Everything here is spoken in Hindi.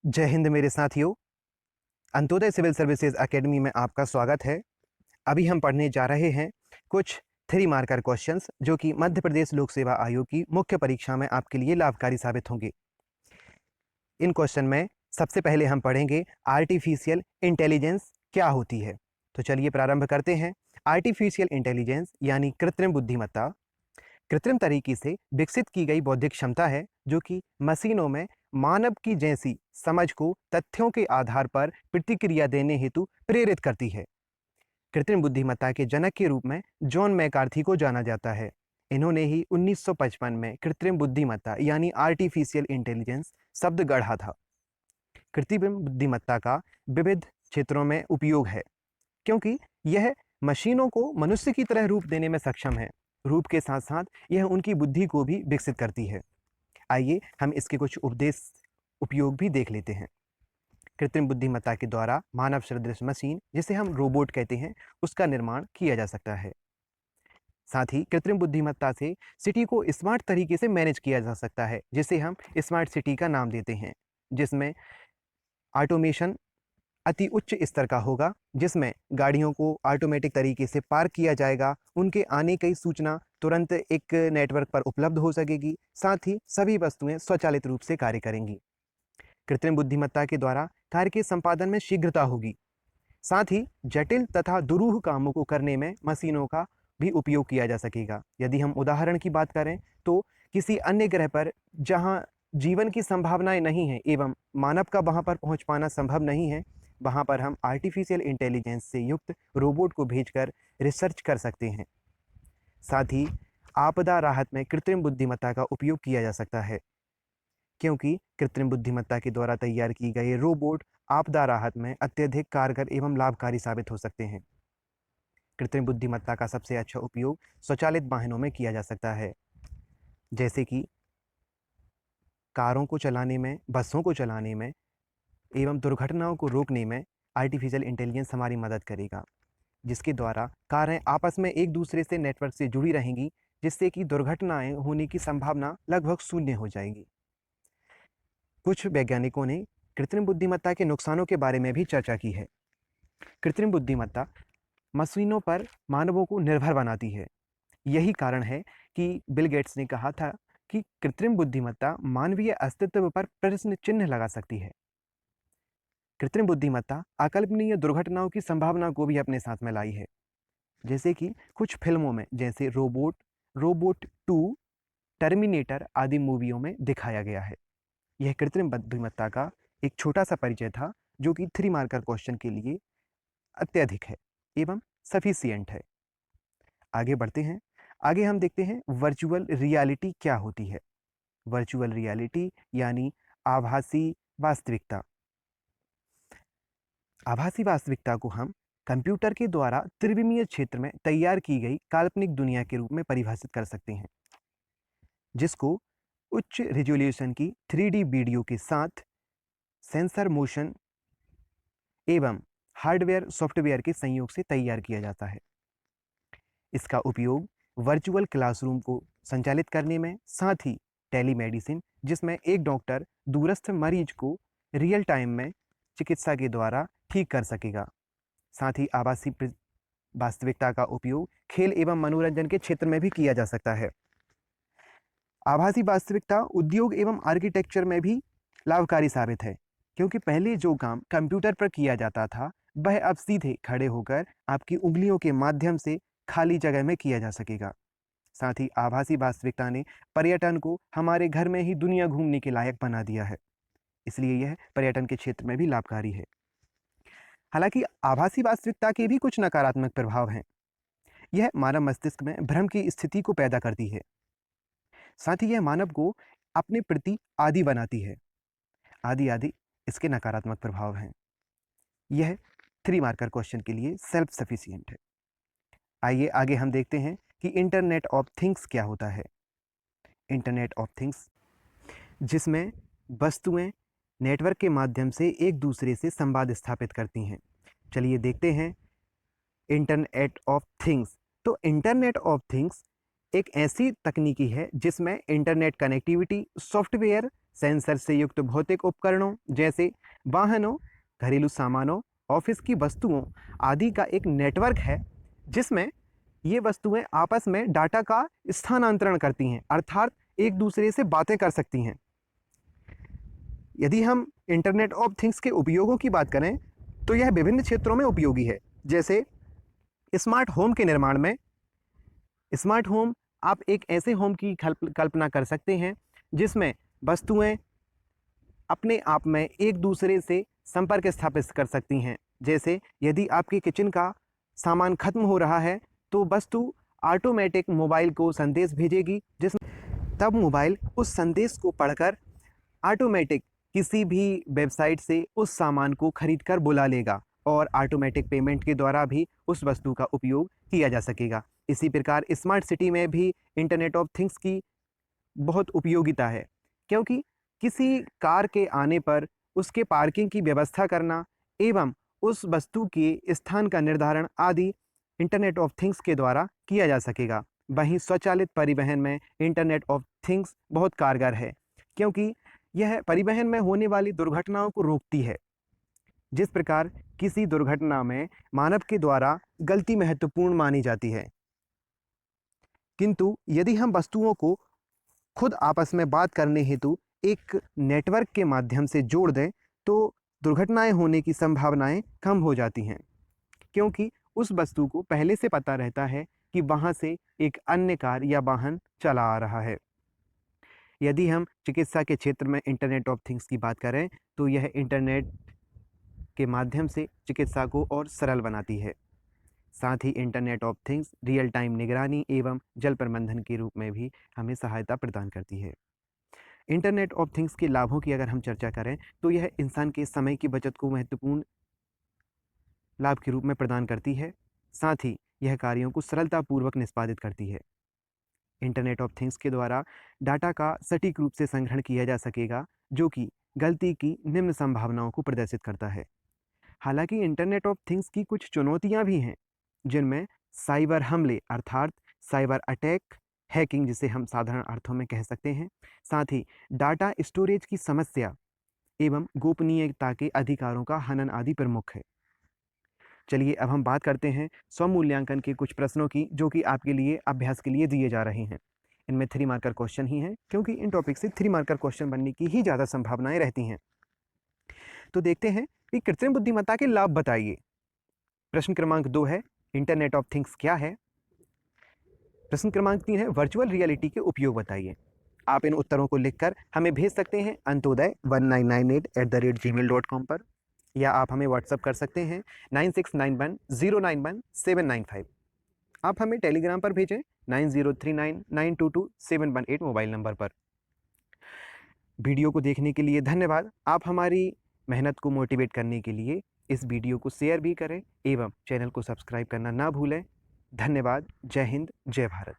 जय हिंद मेरे साथियों। अंत्योदय सिविल सर्विसेज एकेडमी में आपका स्वागत है। अभी हम पढ़ने जा रहे हैं कुछ 3 मार्कर क्वेश्चंस जो कि मध्य प्रदेश लोक सेवा आयोग की मुख्य परीक्षा में आपके लिए लाभकारी साबित होंगे। इन क्वेश्चन में सबसे पहले हम पढ़ेंगे आर्टिफिशियल इंटेलिजेंस क्या होती है। तो चलिए प्रारंभ करते हैं। आर्टिफिशियल इंटेलिजेंस यानी कृत्रिम बुद्धिमत्ता कृत्रिम तरीके से विकसित की गई बौद्धिक क्षमता है जो कि मशीनों में मानव की जैसी समझ को तथ्यों के आधार पर प्रतिक्रिया देने हेतु प्रेरित करती है। कृत्रिम बुद्धिमत्ता के जनक के रूप में जॉन मैकार्थी को जाना जाता है। इन्होंने ही 1955 में कृत्रिम बुद्धिमत्ता यानी आर्टिफिशियल इंटेलिजेंस शब्द गढ़ा था। कृत्रिम बुद्धिमत्ता का विविध क्षेत्रों में उपयोग है क्योंकि यह मशीनों को मनुष्य की तरह रूप देने में सक्षम है। रूप के साथ साथ यह उनकी बुद्धि को भी विकसित करती है। आइए हम इसके कुछ उपयोग भी देख लेते हैं। कृत्रिम बुद्धिमत्ता के द्वारा मानव सदृश मशीन, जिसे हम रोबोट कहते हैं, उसका निर्माण किया जा सकता है। साथ ही कृत्रिम बुद्धिमत्ता से सिटी को स्मार्ट तरीके से मैनेज किया जा सकता है, जिसे हम स्मार्ट सिटी का नाम देते हैं, जिसमें ऑटोमेशन अति उच्च स्तर का होगा, जिसमें गाड़ियों को ऑटोमेटिक तरीके से पार्क किया जाएगा, उनके आने की सूचना तुरंत एक नेटवर्क पर उपलब्ध हो सकेगी, साथ ही सभी वस्तुएं स्वचालित रूप से कार्य करेंगी। कृत्रिम बुद्धिमत्ता के द्वारा कार्य के संपादन में शीघ्रता होगी। साथ ही जटिल तथा दुरूह कामों को करने में मशीनों का भी उपयोग किया जा सकेगा। यदि हम उदाहरण की बात करें तो किसी अन्य ग्रह पर जहां जीवन की संभावनाएं नहीं है एवं मानव का वहां पर पहुंच पाना संभव नहीं है, वहां पर हम आर्टिफिशियल इंटेलिजेंस से युक्त रोबोट को भेजकर रिसर्च कर सकते हैं। साथ ही आपदा राहत में कृत्रिम बुद्धिमत्ता का उपयोग किया जा सकता है क्योंकि कृत्रिम बुद्धिमत्ता के द्वारा तैयार किए गए रोबोट आपदा राहत में अत्यधिक कारगर एवं लाभकारी साबित हो सकते हैं। कृत्रिम बुद्धिमत्ता का सबसे अच्छा उपयोग स्वचालित वाहनों में किया जा सकता है, जैसे कि कारों को चलाने में, बसों को चलाने में एवं दुर्घटनाओं को रोकने में आर्टिफिशियल इंटेलिजेंस हमारी मदद करेगा, जिसके द्वारा कारें आपस में एक दूसरे से नेटवर्क से जुड़ी रहेंगी, जिससे कि दुर्घटनाएं होने की संभावना लगभग शून्य हो जाएगी। कुछ वैज्ञानिकों ने कृत्रिम बुद्धिमत्ता के नुकसानों के बारे में भी चर्चा की है। कृत्रिम बुद्धिमत्ता मशीनों पर मानवों को निर्भर बनाती है। यही कारण है कि बिल गेट्स ने कहा था कि कृत्रिम बुद्धिमत्ता मानवीय अस्तित्व पर प्रश्न चिन्ह लगा सकती है। कृत्रिम बुद्धिमत्ता अकल्पनीय दुर्घटनाओं की संभावना को भी अपने साथ में लाई है, जैसे कि कुछ फिल्मों में, जैसे रोबोट 2, टर्मिनेटर आदि मूवियों में दिखाया गया है। यह कृत्रिम बुद्धिमत्ता का एक छोटा सा परिचय था, जो कि 3 मार्कर क्वेश्चन के लिए अत्यधिक है एवं सफिशिएंट है। आगे बढ़ते हैं। आगे हम देखते हैं वर्चुअल रियलिटी क्या होती है। वर्चुअल रियलिटी यानी आभासी वास्तविकता। आभासी वास्तविकता को हम कंप्यूटर के द्वारा त्रिविमीय क्षेत्र में तैयार की गई काल्पनिक दुनिया के रूप में परिभाषित कर सकते हैं, जिसको उच्च रिजोल्यूशन की 3D वीडियो के साथ सेंसर मोशन एवं हार्डवेयर सॉफ्टवेयर के संयोग से तैयार किया जाता है। इसका उपयोग वर्चुअल क्लासरूम को संचालित करने में, साथ ही टेलीमेडिसिन, जिसमें एक डॉक्टर दूरस्थ मरीज को रियल टाइम में चिकित्सा के द्वारा ठीक कर सकेगा। साथ ही आभासी वास्तविकता का उपयोग खेल एवं मनोरंजन के क्षेत्र में भी किया जा सकता है। आभासी वास्तविकता उद्योग एवं आर्किटेक्चर में भी लाभकारी साबित है, क्योंकि पहले जो काम कंप्यूटर पर किया जाता था, वह अब सीधे खड़े होकर आपकी उंगलियों के माध्यम से खाली जगह में किया जा सकेगा। साथ ही आभासी वास्तविकता ने पर्यटन को हमारे घर में ही दुनिया घूमने के लायक बना दिया है, इसलिए यह पर्यटन के क्षेत्र में भी लाभकारी है। हालांकि आभासी वास्तविकता के भी कुछ नकारात्मक प्रभाव हैं। यह मानव मस्तिष्क में भ्रम की स्थिति को पैदा करती है। साथ ही यह मानव को अपने प्रति आदी बनाती है। आदि आदि इसके नकारात्मक प्रभाव हैं। यह 3 मार्कर क्वेश्चन के लिए सेल्फ सफिशिएंट है। आइए आगे हम देखते हैं कि इंटरनेट ऑफ थिंग्स क्या होता है। इंटरनेट ऑफ थिंग्स, जिसमें वस्तुएं नेटवर्क के माध्यम से एक दूसरे से संवाद स्थापित करती हैं। चलिए देखते हैं इंटरनेट ऑफ थिंग्स। तो इंटरनेट ऑफ थिंग्स एक ऐसी तकनीकी है जिसमें इंटरनेट कनेक्टिविटी, सॉफ्टवेयर, सेंसर से युक्त भौतिक उपकरणों जैसे वाहनों, घरेलू सामानों, ऑफिस की वस्तुओं आदि का एक नेटवर्क है, जिसमें ये वस्तुएं आपस में डाटा का स्थानांतरण करती हैं, अर्थात एक दूसरे से बातें कर सकती हैं। यदि हम इंटरनेट ऑफ थिंग्स के उपयोगों की बात करें तो यह विभिन्न क्षेत्रों में उपयोगी है। जैसे स्मार्ट होम के निर्माण में, स्मार्ट होम आप एक ऐसे होम की कल्पना कर सकते हैं जिसमें वस्तुएं अपने आप में एक दूसरे से संपर्क स्थापित कर सकती हैं। जैसे यदि आपके किचन का सामान खत्म हो रहा है तो वस्तु ऑटोमेटिक मोबाइल को संदेश भेजेगी, जिसमें तब मोबाइल उस संदेश को पढ़कर ऑटोमेटिक किसी भी वेबसाइट से उस सामान को खरीद कर बुला लेगा और ऑटोमेटिक पेमेंट के द्वारा भी उस वस्तु का उपयोग किया जा सकेगा। इसी प्रकार स्मार्ट सिटी में भी इंटरनेट ऑफ थिंग्स की बहुत उपयोगिता है, क्योंकि किसी कार के आने पर उसके पार्किंग की व्यवस्था करना एवं उस वस्तु के स्थान का निर्धारण आदि इंटरनेट ऑफ थिंग्स के द्वारा किया जा सकेगा। वहीं स्वचालित परिवहन में इंटरनेट ऑफ थिंग्स बहुत कारगर है, क्योंकि यह परिवहन में होने वाली दुर्घटनाओं को रोकती है। जिस प्रकार किसी दुर्घटना में मानव के द्वारा गलती महत्वपूर्ण मानी जाती है, किंतु यदि हम वस्तुओं को खुद आपस में बात करने हेतु एक नेटवर्क के माध्यम से जोड़ दें तो दुर्घटनाएं होने की संभावनाएं कम हो जाती हैं, क्योंकि उस वस्तु को पहले से पता रहता है कि वहां से एक अन्य कार या वाहन चला आ रहा है। यदि हम चिकित्सा के क्षेत्र में इंटरनेट ऑफ थिंग्स की बात करें तो यह इंटरनेट के माध्यम से चिकित्सा को और सरल बनाती है। साथ ही internet of things real time निगरानी एवं जल प्रबंधन के रूप में भी हमें सहायता प्रदान करती है। इंटरनेट ऑफ थिंग्स के लाभों की अगर हम चर्चा करें तो यह इंसान के समय की बचत को महत्वपूर्ण लाभ के रूप में प्रदान करती है। साथ ही यह कार्यों को सरलतापूर्वक निष्पादित करती है। इंटरनेट ऑफ थिंग्स के द्वारा डाटा का सटीक रूप से संग्रहण किया जा सकेगा, जो कि गलती की निम्न संभावनाओं को प्रदर्शित करता है। हालांकि इंटरनेट ऑफ थिंग्स की कुछ चुनौतियां भी हैं, जिनमें साइबर हमले अर्थात साइबर अटैक, हैकिंग जिसे हम साधारण अर्थों में कह सकते हैं, साथ ही डाटा स्टोरेज की समस्या एवं गोपनीयता के अधिकारों का हनन आदि प्रमुख है। चलिए अब हम बात करते हैं स्वमूल्यांकन के कुछ प्रश्नों की, जो कि आपके लिए अभ्यास के लिए दिए जा रहे हैं। इनमें 3 मार्कर क्वेश्चन ही हैं, क्योंकि इन टॉपिक से 3 मार्कर क्वेश्चन बनने की ही ज़्यादा संभावनाएं रहती हैं। तो देखते हैं कि कृत्रिम बुद्धिमत्ता के लाभ बताइए। प्रश्न क्रमांक 2 है इंटरनेट ऑफ थिंग्स क्या है। प्रश्न क्रमांक 3 है वर्चुअल रियलिटी के उपयोग बताइए। आप इन उत्तरों को लिखकर हमें भेज सकते हैं antoday1998@gmail.com पर, या आप हमें व्हाट्सअप कर सकते हैं 9691091795। आप हमें टेलीग्राम पर भेजें 9039922718 मोबाइल नंबर पर। वीडियो को देखने के लिए धन्यवाद। आप हमारी मेहनत को मोटिवेट करने के लिए इस वीडियो को शेयर भी करें एवं चैनल को सब्सक्राइब करना ना भूलें। धन्यवाद। जय हिंद, जय भारत।